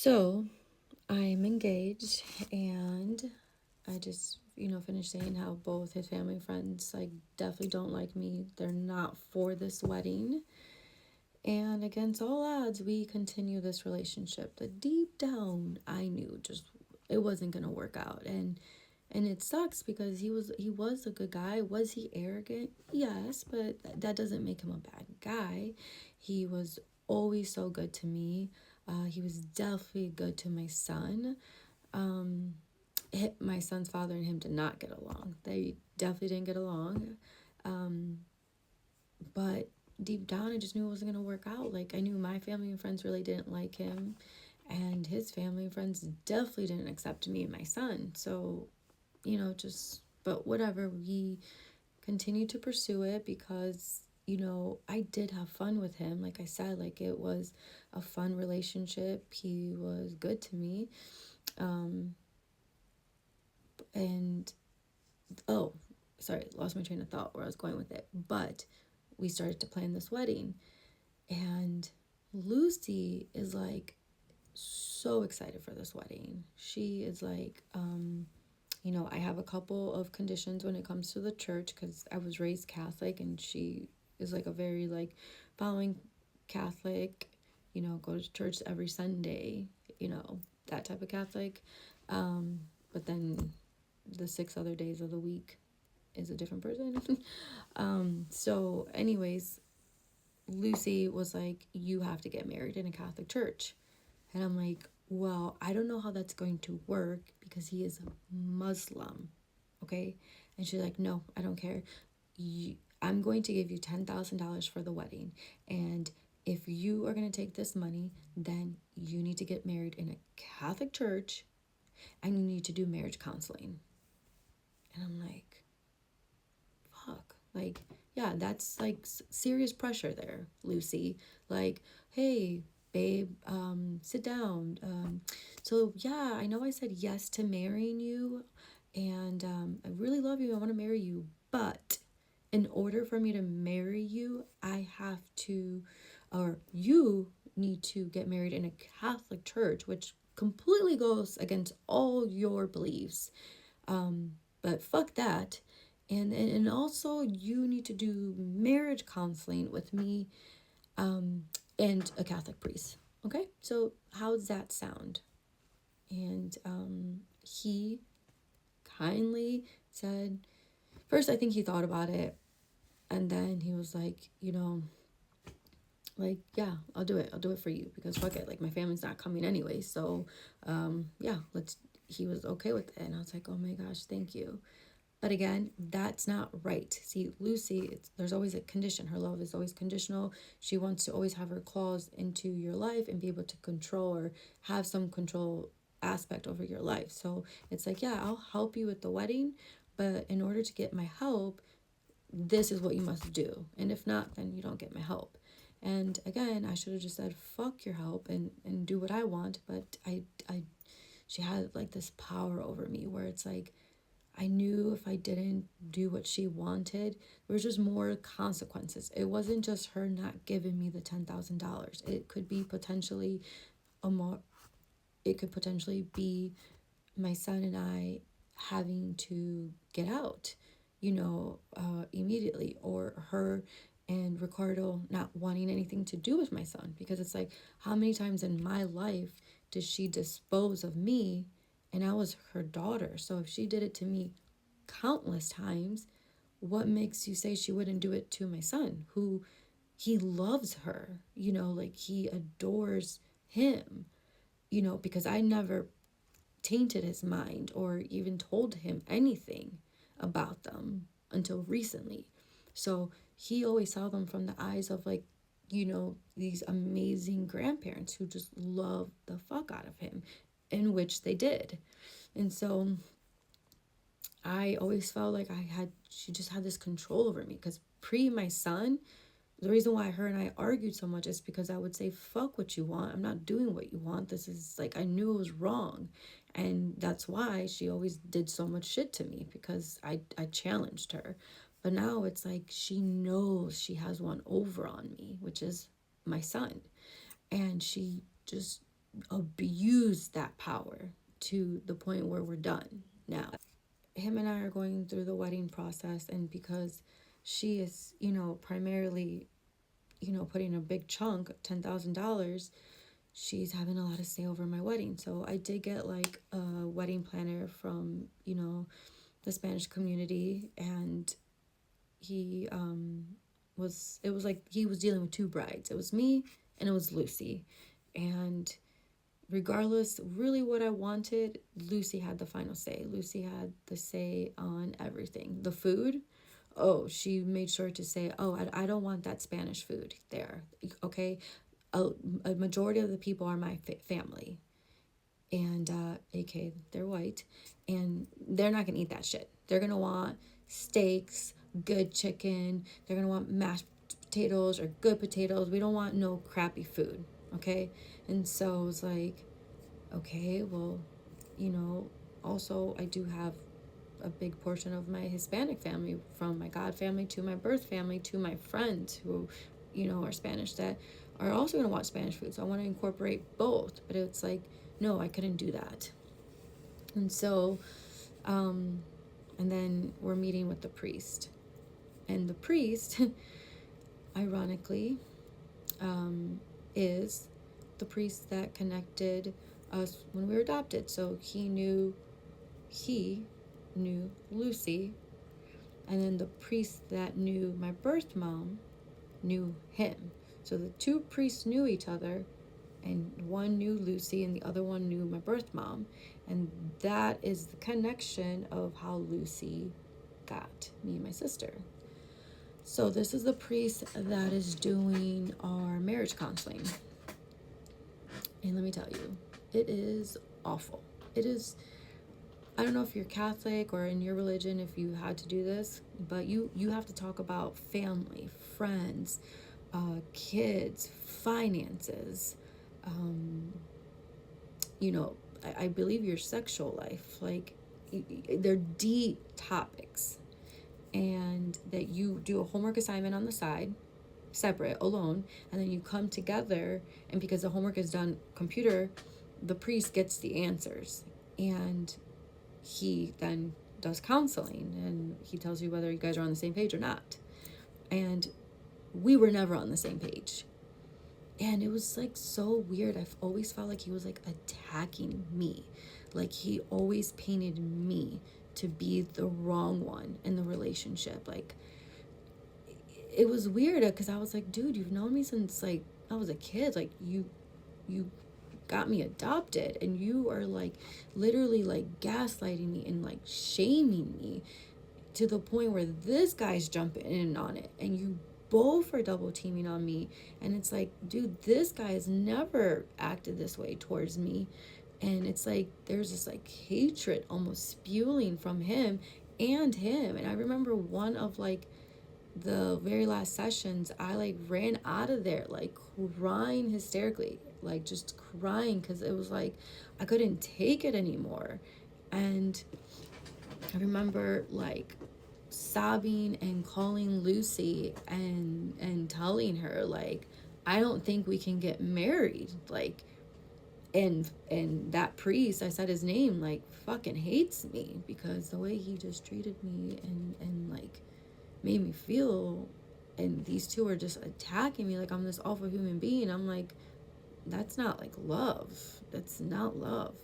So I'm engaged, and I just, finished saying how both his family and friends, like, definitely don't like me. They're not for this wedding. And against all odds, we continue this relationship that deep down I knew just it wasn't gonna work out. And it sucks because he was a good guy. Was he arrogant? Yes, but that doesn't make him a bad guy. He was always so good to me. He was definitely good to my son. Um, my son's father and him did not get along. They definitely didn't get along. Um, but deep down, I just knew it wasn't gonna work out. Like, I knew my family and friends really didn't like him, and his family and friends definitely didn't accept me and my son. So, but whatever. We continued to pursue it because I did have fun with him. Like I said, like, it was a fun relationship. He was good to me. Um, and oh, sorry, lost my train of thought where I was going with it. But we started to plan this wedding, and Lucy is like so excited for this wedding. She is like, I have a couple of conditions when it comes to the church because I was raised Catholic, and she is like a very like following Catholic, go to church every Sunday, that type of Catholic. But then the 6 other days of the week is a different person. So anyways, Lucy was like, you have to get married in a Catholic church. And I'm like, well, I don't know how that's going to work because he is Muslim. Okay. And she's like, no, I don't care. I'm going to give you $10,000 for the wedding. And if you are going to take this money, then you need to get married in a Catholic church and you need to do marriage counseling. And I'm like, fuck. Like, yeah, that's like serious pressure there, Lucy. Like, hey, babe, sit down. So yeah, I know I said yes to marrying you, and I really love you. I want to marry you, but in order for me to marry you, I have to, or you need to get married in a Catholic church, which completely goes against all your beliefs. But fuck that. And also you need to do marriage counseling with me, and a Catholic priest. Okay? So how's that sound? And he kindly said, first I think he thought about it, and then he was like, like, yeah, I'll do it for you because fuck it, like, my family's not coming anyway. So yeah, let's he was okay with it, and I was like, oh my gosh, thank you. But again, that's not right. See, Lucy, there's always a condition. Her love is always conditional. She wants to always have her claws into your life and be able to control or have some control aspect over your life. So it's like, yeah, I'll help you with the wedding, but in order to get my help, this is what you must do. And if not, then you don't get my help. And again, I should have just said, fuck your help and do what I want. But she had like this power over me where it's like, I knew if I didn't do what she wanted, there was just more consequences. It wasn't just her not giving me the $10,000. It could be potentially a more. It could potentially be my son and I having to get out, immediately, or her and Ricardo not wanting anything to do with my son, because it's like, how many times in my life did she dispose of me, and I was her daughter? So if she did it to me countless times, what makes you say she wouldn't do it to my son, who he loves her, like, he adores him, because I never tainted his mind or even told him anything about them until recently. So he always saw them from the eyes of, like, these amazing grandparents who just love the fuck out of him, in which they did. And so I always felt like she just had this control over me, because my son, the reason why her and I argued so much is because I would say, fuck what you want. I'm not doing what you want. This is like, I knew it was wrong. And that's why she always did so much shit to me, because I challenged her. But now it's like she knows she has one over on me, which is my son. And she just abused that power to the point where we're done now. Him and I are going through the wedding process, and because she is, primarily, putting a big chunk, $10,000, she's having a lot of say over my wedding. So I did get like a wedding planner from, the Spanish community, and he it was like he was dealing with two brides. It was me and it was Lucy. And regardless really what I wanted, Lucy had the final say. Lucy had the say on everything. The food, oh, she made sure to say, oh, I don't want that Spanish food there. Okay, a majority of the people are my family, and AK, they're white, and they're not gonna eat that shit. They're gonna want steaks, good chicken. They're gonna want mashed potatoes or good potatoes. We don't want no crappy food, okay? And so it's like, okay, well, also I do have a big portion of my Hispanic family, from my God family to my birth family to my friends who, are Spanish, that are also going to want Spanish food. So I want to incorporate both. But it's like, no, I couldn't do that. And so, and then we're meeting with the priest. And the priest, ironically, is the priest that connected us when we were adopted. So he knew Lucy, and then the priest that knew my birth mom knew him. So the two priests knew each other, and one knew Lucy and the other one knew my birth mom. And that is the connection of how Lucy got me and my sister. So this is the priest that is doing our marriage counseling. And let me tell you, it is awful. It is, I don't know if you're Catholic or in your religion, if you had to do this, but you have to talk about family, friends, kids, finances, I believe your sexual life. Like, they're deep topics. And that you do a homework assignment on the side, separate, alone, and then you come together, and because the homework is done computer, the priest gets the answers, and he then does counseling, and he tells you whether you guys are on the same page or not. And we were never on the same page, and it was like so weird. I've always felt like he was like attacking me, like he always painted me to be the wrong one in the relationship. Like, it was weird because I was like, dude, you've known me since like I was a kid. Like, you got me adopted, and you are like literally like gaslighting me and like shaming me to the point where this guy's jumping in on it, and you both are double teaming on me. And it's like, dude, this guy has never acted this way towards me. And it's like there's this like hatred almost spewing from him. And I remember one of like the very last sessions, I like ran out of there like crying hysterically, like just crying, because it was like I couldn't take it anymore. And I remember like sobbing and calling Lucy and telling her like, I don't think we can get married. Like, and that priest, I said his name, like fucking hates me because the way he just treated me and like made me feel. And these two are just attacking me like I'm this awful human being. I'm like, that's not like love. That's not love.